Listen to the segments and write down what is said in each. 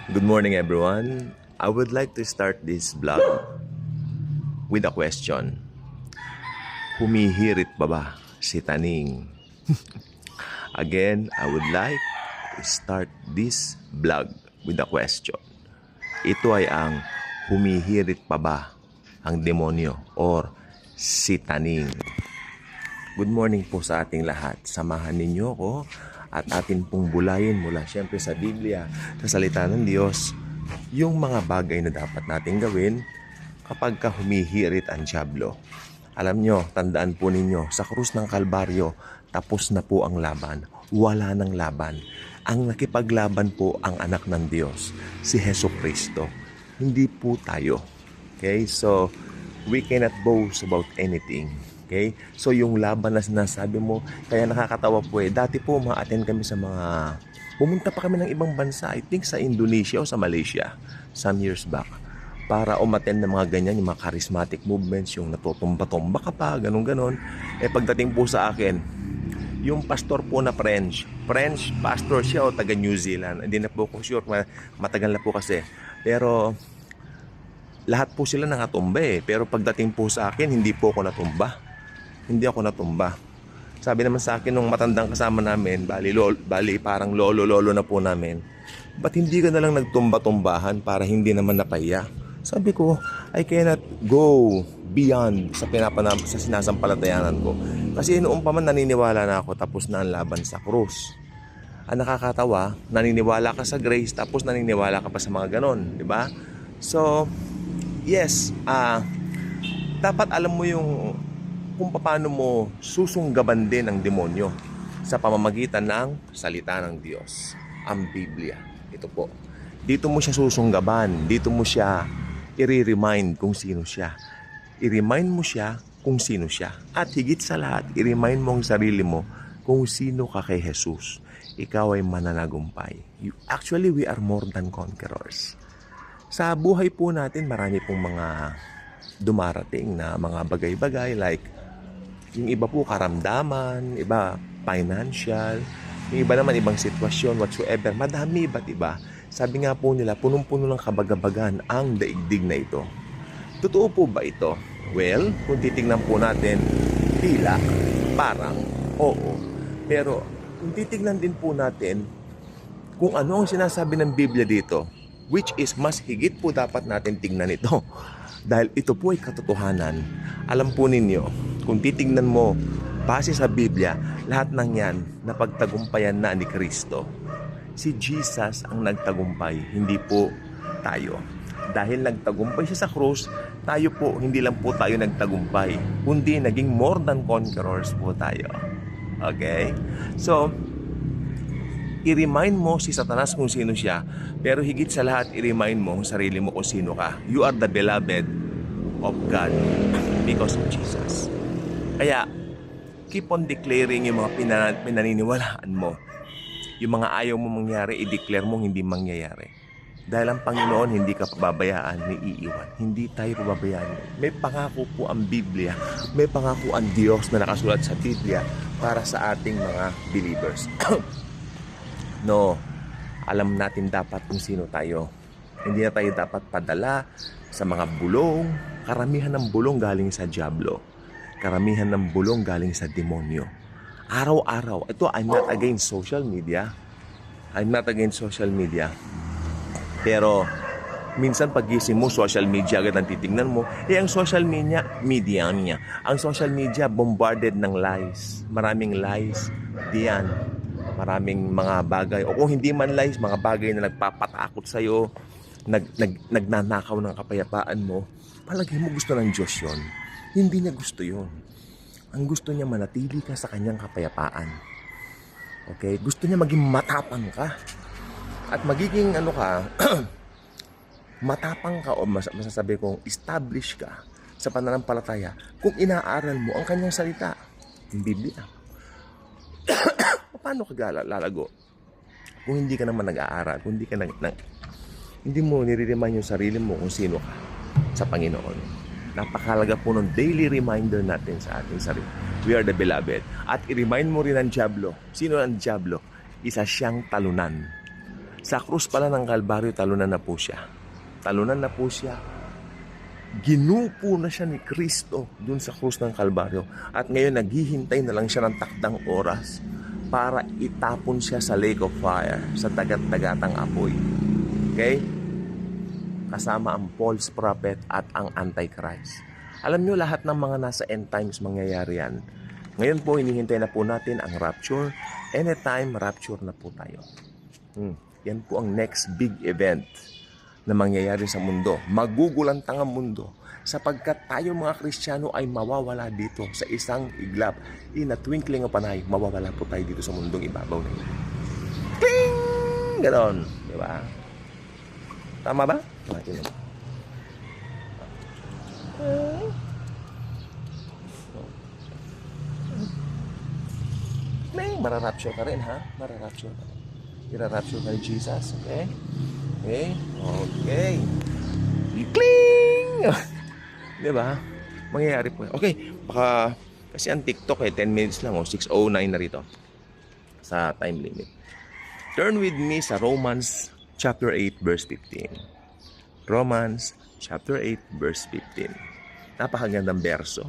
Good morning, everyone. I would like to start this vlog with a question. Humihirit pa ba si Taning? Again, I would like to start this vlog with a question. Ito ay ang humihirit pa ba ang demonyo or si Taning? Good morning po sa ating lahat. Samahan ninyo ko at atin pong bulayin mula siyempre sa Biblia, sa salita ng Diyos, yung mga bagay na dapat natin gawin kapag humihirit ang dyablo. Alam nyo, tandaan po ninyo, sa krus ng Kalbaryo, tapos na po ang laban. Wala nang laban. Ang nakipaglaban po ang anak ng Diyos, si Hesus Kristo. Hindi po tayo. Okay? So, we cannot boast about anything. Okay? So, yung laban na sinasabi mo, kaya nakakatawa po Dati po, ma-attend kami sa mga... Pumunta pa kami ng ibang bansa, I think sa Indonesia o sa Malaysia, some years back, para umattend ng mga ganyan, yung mga charismatic movements, yung natutumba-tumba ka pa, ganun-ganon. Pagdating po sa akin, yung pastor po na French pastor siya o taga New Zealand. Hindi na po ko sure, matagal na po kasi. Pero, lahat po sila nangatumba Pero pagdating po sa akin, hindi po ako natumba. Hindi ako natumba. Sabi naman sa akin nung matandang kasama namin, bali parang lolo-lolo na po namin, ba't hindi ka na lang nagtumba-tumbahan para hindi naman napahiya? Sabi ko, I cannot go beyond sa sinasampalatayanan ko. Kasi noong pa man naniniwala na ako tapos na ang laban sa krus. Ang nakakatawa, naniniwala ka sa grace tapos naniniwala ka pa sa mga ganon, di ba? So, yes, dapat alam mo yung kung paano mo susunggaban din ang demonyo sa pamamagitan ng salita ng Diyos, ang Biblia. Ito po. Dito mo siya susunggaban, dito mo siya i-remind kung sino siya. I-remind mo siya kung sino siya. At higit sa lahat, i-remind mo ang sarili mo kung sino ka kay Jesus. Ikaw ay mananagumpay. Actually, we are more than conquerors. Sa buhay po natin, marami pong mga dumarating na mga bagay-bagay like yung iba po karamdaman, iba financial, yung iba naman ibang sitwasyon whatsoever. Madami iba't iba. Sabi nga po nila, punong-puno ng kabagabagan ang daigdig na ito. Totoo po ba ito? Well, kung titignan po natin, tila, parang, oo. Pero kung titignan din po natin kung ano ang sinasabi ng Biblia dito, which is mas higit po dapat natin tignan ito. Dahil ito po ay katotohanan. Alam po ninyo, kung titignan mo, base sa Biblia, lahat ng yan napagtagumpayan na ni Kristo. Si Jesus ang nagtagumpay, hindi po tayo. Dahil nagtagumpay siya sa krus, tayo po, hindi lang po tayo nagtagumpay, kundi naging more than conquerors po tayo. Okay? So, i-remind mo si Satanas kung sino siya, pero higit sa lahat, i-remind mo ang sarili mo kung sino ka. You are the beloved of God because of Jesus. Kaya, keep on declaring yung mga pinaniniwalaan mo. Yung mga ayaw mo mangyari, i-declare mo hindi mangyayari. Dahil ang Panginoon, hindi ka pababayaan, may iiwan. Hindi tayo pababayaan. May pangako po ang Biblia. May pangako ang Diyos na nakasulat sa Biblia para sa ating mga believers. No, alam natin dapat kung sino tayo. Hindi na tayo dapat padala sa mga bulong. Karamihan ng bulong galing sa dyablo. Karamihan ng bulong galing sa demonyo. Araw-araw. Ito, I'm not against social media. I'm not against social media. Pero, minsan pagising mo, social media agad ang titignan mo. Ang social media, ang social media bombarded ng lies. Maraming lies diyan. Maraming mga bagay. O kung hindi man lies, mga bagay na nagpapatakot sa'yo, nagnanakaw ng kapayapaan mo. Palagay mo gusto ng Diyos yun. Hindi niya gusto yun. Ang gusto niya manatili ka sa kanyang kapayapaan. Okay? Gusto niya maging matapang ka. At magiging matapang ka o masasabi kong establish ka sa pananampalataya kung inaaral mo ang kanyang salita. Yung Biblia. Paano ka lalago? Kung hindi ka naman nag-aaral, kung hindi mo nire-remind yung sarili mo kung sino ka sa Panginoon. Napakalaga po ng daily reminder natin sa ating sarili. We are the beloved. At i-remind mo rin ang dyablo. Sino ang dyablo? Isa siyang talunan. Sa krus pala ng Kalbaryo, talunan na po siya. Talunan na po siya. Ginupo na siya ni Kristo dun sa krus ng Kalbaryo. At ngayon, naghihintay na lang siya ng takdang oras para itapon siya sa lake of fire, sa dagat-dagatang apoy. Okay? Kasama ang false prophet at ang antichrist. Alam nyo, lahat ng mga nasa end times mangyayari yan. Ngayon po, hinihintay na po natin ang rapture. Anytime, rapture na po tayo. Yan po ang next big event na mangyayari sa mundo. Magugulantang ang mundo sapagkat tayo mga Kristiyano ay mawawala dito sa isang iglap. In a twinkling of an eye, mawawala po tayo dito sa mundong ibabaw na yun. Kling! Ganon. Diba? Tama ba? Natin naman. Mararapture ka rin, ha? Mararapture ka rin. Irarapture ka ni Jesus, okay? Okay? Okay. Kling! Diba? Mangyayari po. Okay, baka kasi ang TikTok 10 minutes lang, 6:09 na rito sa time limit. Turn with me sa Romans chapter 8 verse 15. Romans chapter 8 verse 15. Napakagandang berso.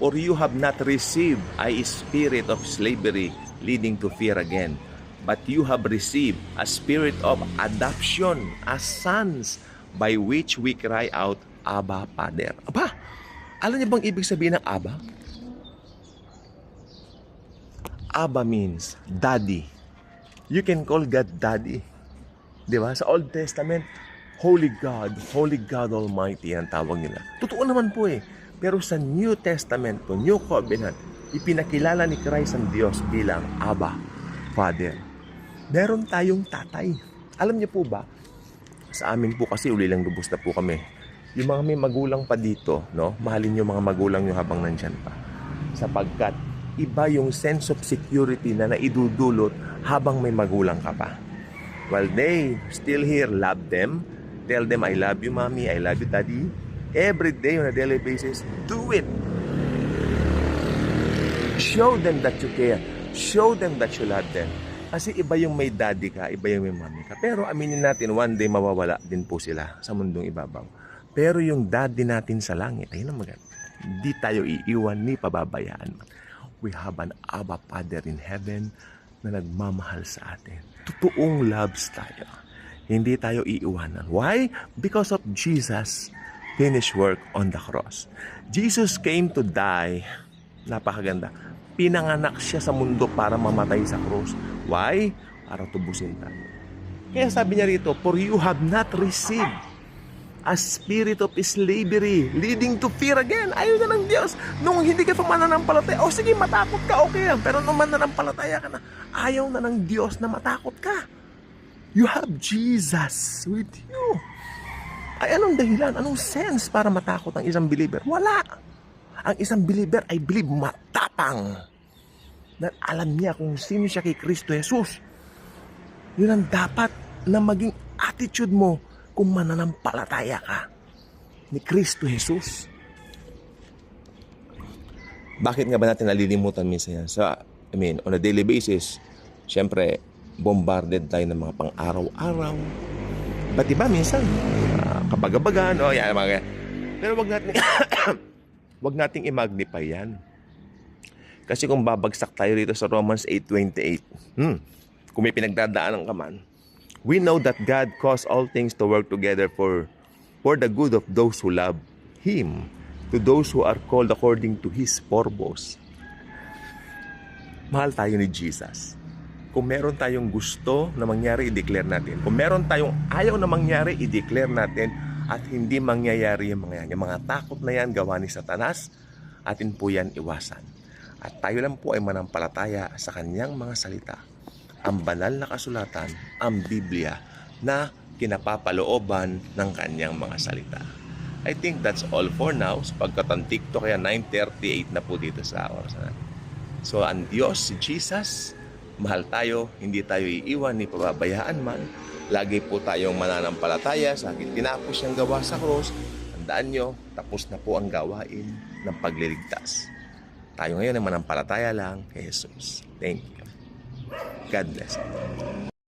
For you have not received a spirit of slavery leading to fear again, but you have received a spirit of adoption as sons, by which we cry out, Abba, Father. Aba, alam niyo bang ibig sabihin ng Abba? Abba means daddy. You can call God daddy. Di ba? Sa Old Testament, Holy God Almighty ang tawag nila. Totoo naman po eh. Pero sa New Testament po, New Covenant, ipinakilala ni Christ ang Diyos bilang Abba, Father. Meron tayong tatay. Alam niyo po ba, sa amin po kasi ulilang lubos na po kami. Yung mga may magulang pa dito, no? Mahalin yung mga magulang nyo habang nandyan pa. Sapagkat iba yung sense of security na naidudulot habang may magulang ka pa. While they still here, love them. Tell them, I love you, mommy. I love you, daddy. Every day on a daily basis, do it. Show them that you care. Show them that you love them. Kasi iba yung may daddy ka, iba yung may mommy ka. Pero aminin natin, one day mawawala din po sila sa mundong ibabaw. Pero yung daddy natin sa langit, ayun ang maganda. Hindi tayo iiwan ni pababayaan. We have an Abba Father in heaven na nagmamahal sa atin. Totoong loves tayo. Hindi tayo iiwanan. Why? Because of Jesus' finished work on the cross. Jesus came to die. Napakaganda. Pinanganak siya sa mundo para mamatay sa cross. Why? Para tubusin tayo. Kaya sabi niya rito, for you have not received a spirit of slavery leading to fear again. Ayaw na ng Diyos. Nung hindi ka pa mananampalataya, sige, matakot ka, okay yan. Pero nung mananampalataya ka na, ayaw na ng Diyos na matakot ka. You have Jesus with you. Ay, anong dahilan? Anong sense para matakot ang isang believer? Wala. Ang isang believer ay believe matapang. Na alam niya kung sino siya kay Kristo Jesus. Yun ang dapat na maging attitude mo kung mananampalataya ka ni Kristo Jesus. Bakit nga ba natin nalilimutan minsan yan? On a daily basis, syempre, bombarded tayo ng mga pang-araw-araw. Ba't diba minsan? Kabagabagan, yan, mga. Pero wag nating i-magnify yan. Kasi kung babagsak tayo rito sa Romans 8:28, kung may pinagdadaanan ka man, we know that God caused all things to work together for the good of those who love Him, to those who are called according to His purpose. Mahal tayo ni Jesus. Kung meron tayong gusto na mangyari, i-declare natin. Kung meron tayong ayaw na mangyari, i-declare natin at hindi mangyayari yung mga yan. Yung mga takot na yan, gawa ni Satanas, atin po yan iwasan. At tayo lang po ay manampalataya sa kanyang mga salita. Ang banal na kasulatan, ang Biblia, na kinapapalooban ng kanyang mga salita. I think that's all for now. Sapagkat ang TikTok kaya 9:38 na po dito sa oras na. So, ang Diyos, si Jesus, mahal tayo, hindi tayo iiwan ni pababayaan man. Lagi po tayong mananampalataya sa akin. Tinapos niyang gawa sa cross. Tandaan nyo, tapos na po ang gawain ng pagliligtas. Tayo ngayon ay manampalataya lang kay Jesus. Thank you. God bless.